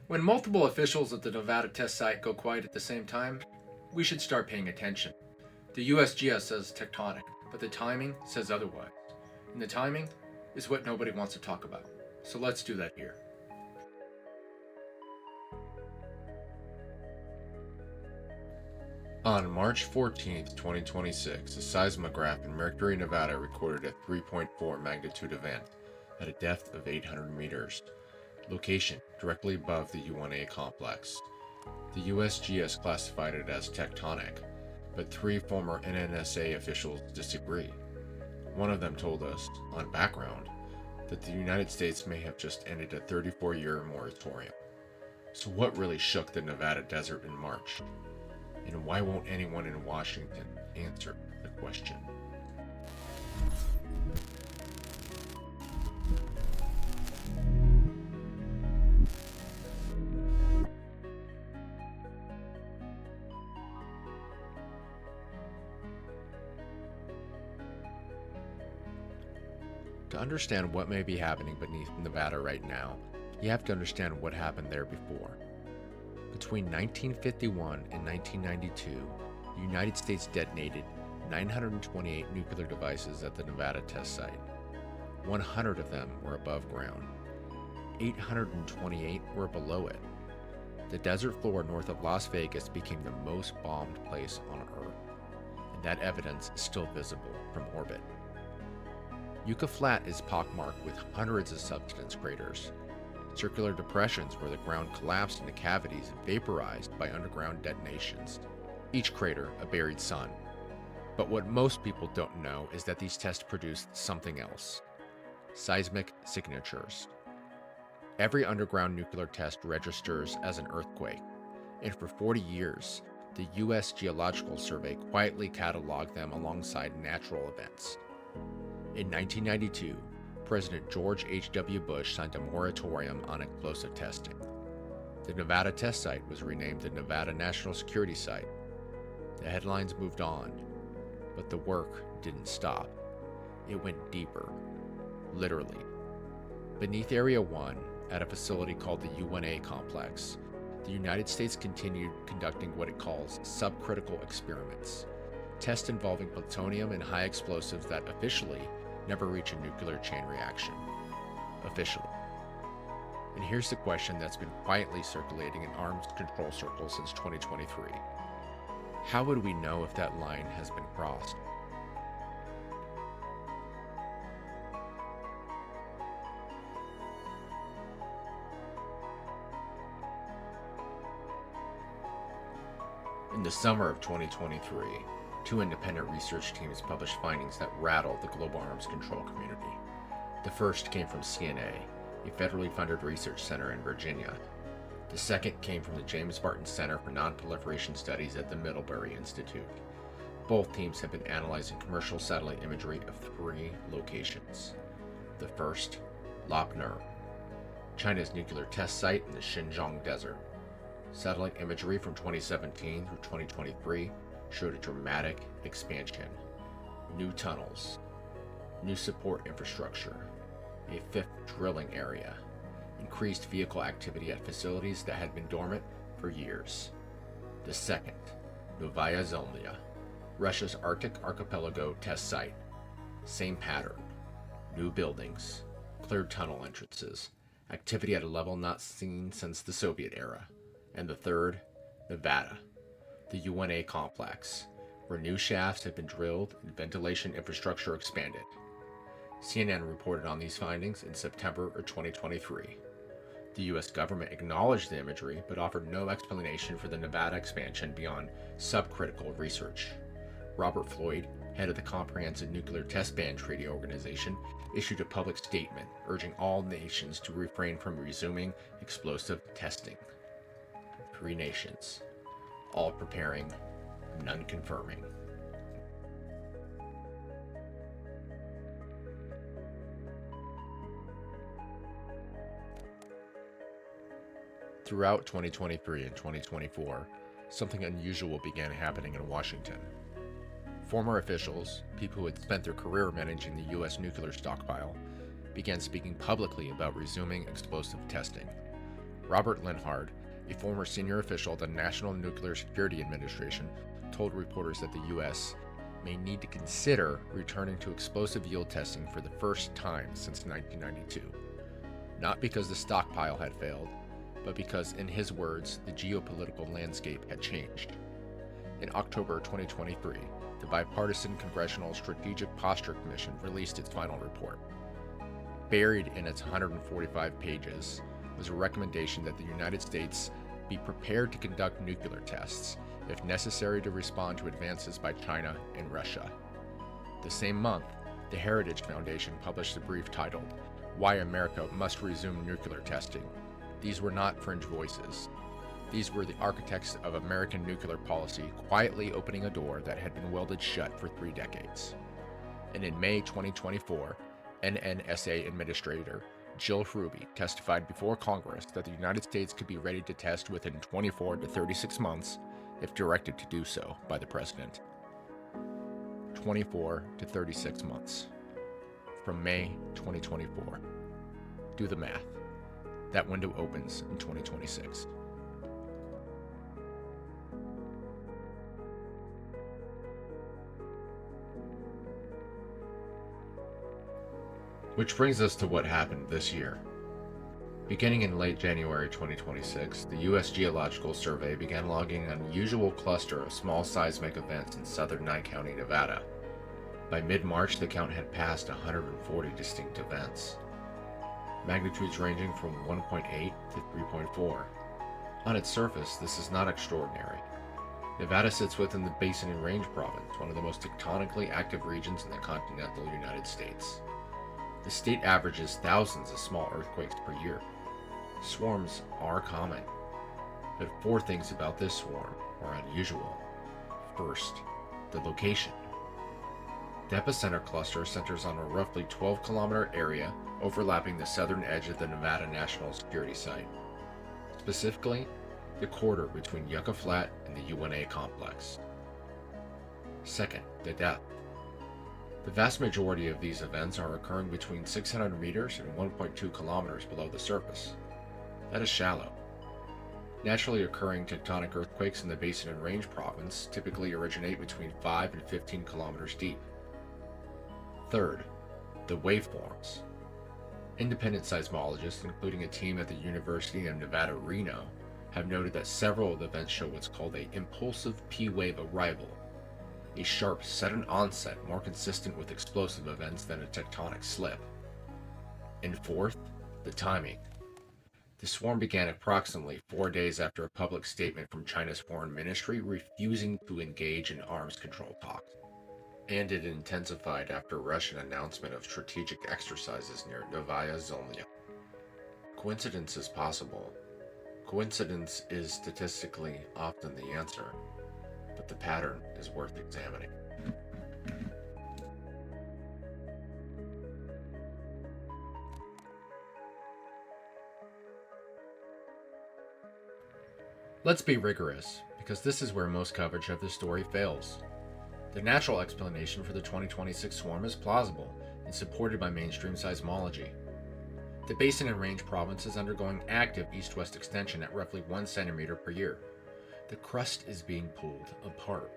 When multiple officials at the Nevada test site go quiet at the same time, we should start paying attention. The USGS says tectonic, but the timing says otherwise. And the timing is what nobody wants to talk about. So let's do that here. On March 14, 2026, a seismograph in Mercury, Nevada recorded a 3.4 magnitude event at a depth of 800 meters. Location directly above the U1a Complex. The USGS classified it as tectonic, but 3 former NNSA officials disagree. One of them told us, on background, that the United States may have just ended a 34-year moratorium. So what really shook the Nevada desert in March? And why won't anyone in Washington answer the question? To understand what may be happening beneath Nevada right now, you have to understand what happened there before. Between 1951 and 1992, the United States detonated 928 nuclear devices at the Nevada test site. 100 of them were above ground. 828 were below it. The desert floor north of Las Vegas became the most bombed place on Earth, and that evidence is still visible from orbit. Yucca Flat is pockmarked with hundreds of subsidence craters, circular depressions where the ground collapsed into cavities vaporized by underground detonations, each crater a buried sun. But what most people don't know is that these tests produced something else: seismic signatures. Every underground nuclear test registers as an earthquake, and for 40 years, the U.S. Geological Survey quietly cataloged them alongside natural events. In 1992, President George H.W. Bush signed a moratorium on explosive testing. The Nevada test site was renamed the Nevada National Security Site. The headlines moved on, but the work didn't stop. It went deeper, literally. Beneath Area 1, at a facility called the U1a Complex, the United States continued conducting what it calls subcritical experiments, tests involving plutonium and high explosives that officially never reach a nuclear chain reaction. Officially. And here's the question that's been quietly circulating in arms control circles since 2023. How would we know if that line has been crossed? In the summer of 2023, 2 independent research teams published findings that rattled the global arms control community. The first came from CNA, a federally funded research center in Virginia. The second came from the James Barton Center for Nonproliferation Studies at the Middlebury Institute. Both teams have been analyzing commercial satellite imagery of 3 locations. The first, Lop Nur, China's nuclear test site in the Xinjiang Desert. Satellite imagery from 2017 through 2023 showed a dramatic expansion, new tunnels, new support infrastructure, a 5th drilling area, increased vehicle activity at facilities that had been dormant for years. The second, Novaya Zemlya, Russia's Arctic archipelago test site. Same pattern, new buildings, cleared tunnel entrances, activity at a level not seen since the Soviet era. And the third, Nevada, the U1a Complex, where new shafts have been drilled and ventilation infrastructure expanded. CNN reported on these findings in September of 2023. The US government acknowledged the imagery but offered no explanation for the Nevada expansion beyond subcritical research. Robert Floyd, head of the Comprehensive Nuclear Test Ban Treaty Organization, issued a public statement urging all nations to refrain from resuming explosive testing. 3 nations, all preparing, none confirming. Throughout 2023 and 2024, something unusual began happening in Washington. Former officials, people who had spent their career managing the U.S. nuclear stockpile, began speaking publicly about resuming explosive testing. Robert Linhard, a former senior official at the National Nuclear Security Administration, told reporters that the U.S. may need to consider returning to explosive yield testing for the first time since 1992. Not because the stockpile had failed, but because, in his words, the geopolitical landscape had changed. In October 2023, the Bipartisan Congressional Strategic Posture Commission released its final report. Buried in its 145 pages was a recommendation that the United States be prepared to conduct nuclear tests, if necessary to respond to advances by China and Russia. The same month, the Heritage Foundation published a brief titled, "Why America Must Resume Nuclear Testing." These were not fringe voices. These were the architects of American nuclear policy quietly opening a door that had been welded shut for 3 decades. And in May 2024, NNSA Administrator Jill Ruby testified before Congress that the United States could be ready to test within 24 to 36 months if directed to do so by the President. 24 to 36 months. From May 2024. Do the math. That window opens in 2026. Which brings us to what happened this year. Beginning in late January 2026, the U.S. Geological Survey began logging an unusual cluster of small seismic events in southern Nye County, Nevada. By mid-March, the count had passed 140 distinct events, magnitudes ranging from 1.8 to 3.4. On its surface, this is not extraordinary. Nevada sits within the Basin and Range Province, one of the most tectonically active regions in the continental United States. The state averages thousands of small earthquakes per year. Swarms are common, but 4 things about this swarm are unusual. First, the location. The epicenter cluster centers on a roughly 12-kilometer area overlapping the southern edge of the Nevada National Security Site, specifically the corridor between Yucca Flat and the U1a Complex. Second, the depth. The vast majority of these events are occurring between 600 meters and 1.2 kilometers below the surface. That is shallow. Naturally occurring tectonic earthquakes in the Basin and Range Province typically originate between 5 and 15 kilometers deep. Third, the waveforms. Independent seismologists, including a team at the University of Nevada, Reno, have noted that several of the events show what's called an impulsive P-wave arrival, a sharp, sudden onset more consistent with explosive events than a tectonic slip. And fourth, the timing. The swarm began approximately 4 days after a public statement from China's foreign ministry refusing to engage in arms control talks. And it intensified after a Russian announcement of strategic exercises near Novaya Zemlya. Coincidence is possible. Coincidence is statistically often the answer, but the pattern is worth examining. Let's be rigorous, because this is where most coverage of this story fails. The natural explanation for the 2026 swarm is plausible and supported by mainstream seismology. The Basin and Range Province is undergoing active east-west extension at roughly 1 centimeter per year. The crust is being pulled apart.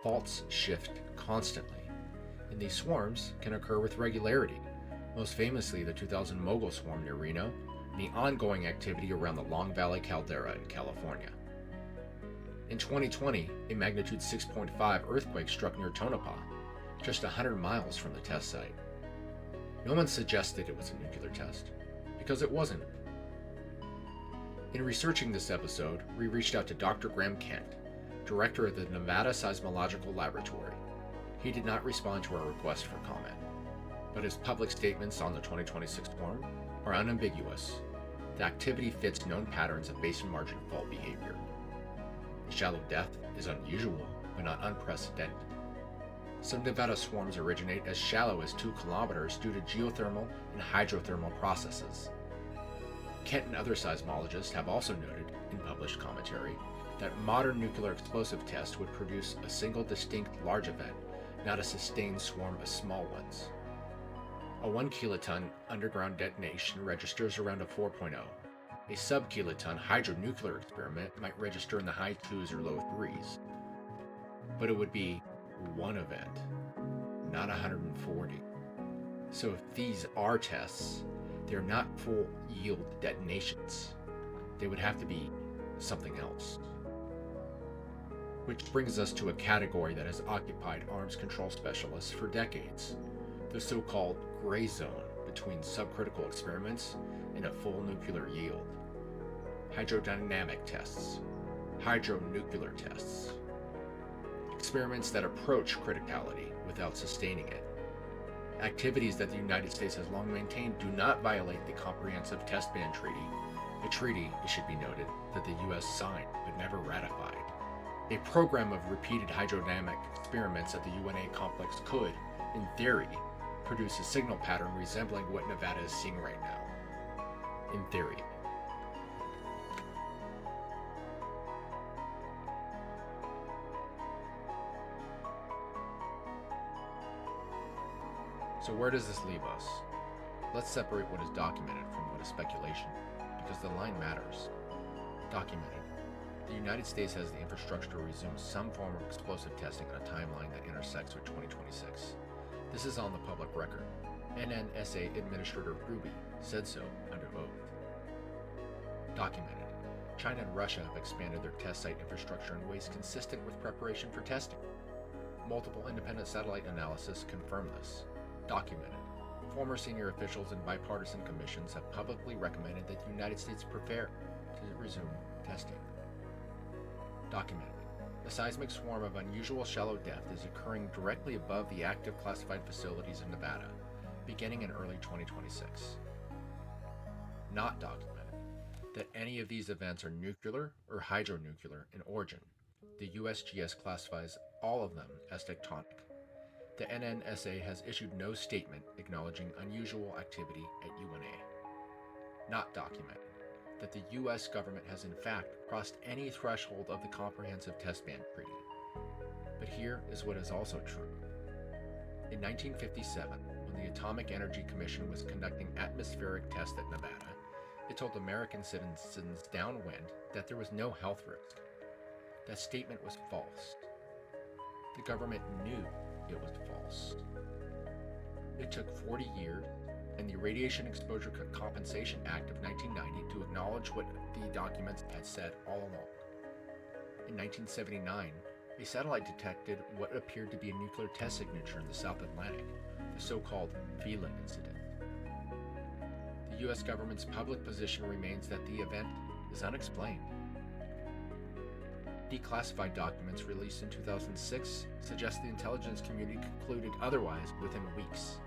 Faults shift constantly, and these swarms can occur with regularity, most famously the 2000 Mogul swarm near Reno and the ongoing activity around the Long Valley caldera in California. In 2020, a magnitude 6.5 earthquake struck near Tonopah, just 100 miles from the test site. No one suggested it was a nuclear test, because it wasn't. In researching this episode, we reached out to Dr. Graham Kent, director of the Nevada Seismological Laboratory. He did not respond to our request for comment, but his public statements on the 2026 swarm are unambiguous. The activity fits known patterns of basin margin fault behavior. The shallow depth is unusual, but not unprecedented. Some Nevada swarms originate as shallow as 2 kilometers due to geothermal and hydrothermal processes. Kent and other seismologists have also noted, in published commentary, that modern nuclear explosive tests would produce a single distinct large event, not a sustained swarm of small ones. A 1 kiloton underground detonation registers around a 4.0. A sub-kiloton hydronuclear experiment might register in the high 2s or low 3s, but it would be one event, not 140. So if these are tests, they're not full yield detonations. They would have to be something else. Which brings us to a category that has occupied arms control specialists for decades, the so-called gray zone between subcritical experiments and a full nuclear yield. Hydrodynamic tests, hydronuclear tests, experiments that approach criticality without sustaining it. Activities that the United States has long maintained do not violate the Comprehensive Test Ban Treaty, a treaty, it should be noted, that the U.S. signed but never ratified. A program of repeated hydrodynamic experiments at the U1a Complex could, in theory, produce a signal pattern resembling what Nevada is seeing right now. In theory. So where does this leave us? Let's separate what is documented from what is speculation, because the line matters. Documented. The United States has the infrastructure to resume some form of explosive testing on a timeline that intersects with 2026. This is on the public record. NNSA Administrator Ruby said so under oath. Documented. China and Russia have expanded their test site infrastructure in ways consistent with preparation for testing. Multiple independent satellite analysis confirm this. Documented. Former senior officials in bipartisan commissions have publicly recommended that the United States prepare to resume testing. Documented. The seismic swarm of unusual shallow depth is occurring directly above the active classified facilities in Nevada, beginning in early 2026. Not documented. That any of these events are nuclear or hydronuclear in origin. The USGS classifies all of them as tectonic. The NNSA has issued no statement acknowledging unusual activity at U1a. Not documented. That the U.S. government has in fact crossed any threshold of the Comprehensive Test Ban Treaty. But here is what is also true. In 1957, when the Atomic Energy Commission was conducting atmospheric tests at Nevada, it told American citizens downwind that there was no health risk. That statement was false. The government knew it was false. It took 40 years and the Radiation Exposure Compensation Act of 1990 to acknowledge what the documents had said all along. In 1979, a satellite detected what appeared to be a nuclear test signature in the South Atlantic, the so-called Phelan incident. The U.S. government's public position remains that the event is unexplained. Declassified documents released in 2006 suggest the intelligence community concluded otherwise within weeks.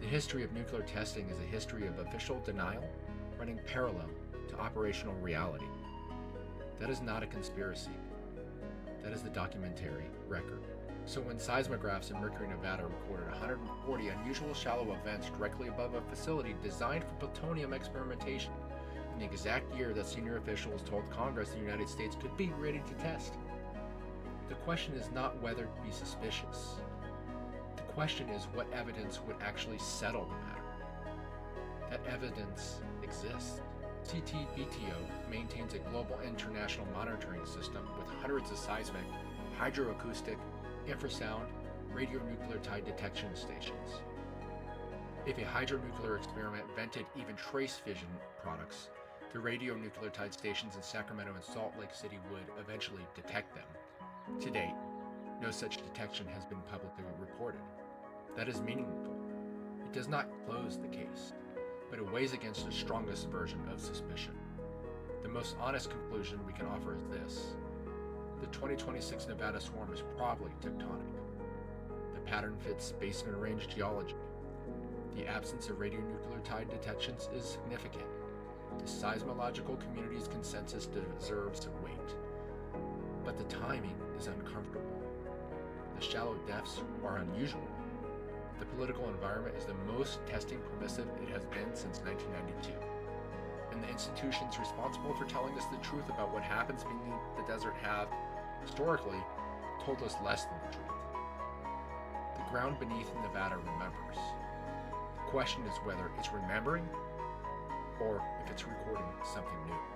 The history of nuclear testing is a history of official denial running parallel to operational reality. That is not a conspiracy. That is the documentary record. So when seismographs in Mercury, Nevada recorded 140 unusual shallow events directly above a facility designed for plutonium experimentation, in the exact year that senior officials told Congress the United States could be ready to test. The question is not whether to be suspicious. The question is what evidence would actually settle the matter. That evidence exists. CTBTO maintains a global international monitoring system with hundreds of seismic, hydroacoustic, infrasound, radionucleotide detection stations. If a hydronuclear experiment vented even trace fission products, the radionucleotide stations in Sacramento and Salt Lake City would eventually detect them. To date, no such detection has been publicly reported. That is meaningful. It does not close the case, but it weighs against the strongest version of suspicion. The most honest conclusion we can offer is this. The 2026 Nevada swarm is probably tectonic. The pattern fits basin and range geology. The absence of radionucleotide detections is significant. The seismological community's consensus deserves weight. But the timing is uncomfortable. The shallow depths are unusual. The political environment is the most testing permissive it has been since 1992. And the institutions responsible for telling us the truth about what happens beneath the desert have, historically, told us less than the truth. The ground beneath Nevada remembers. The question is whether it's remembering or if it's recording something new.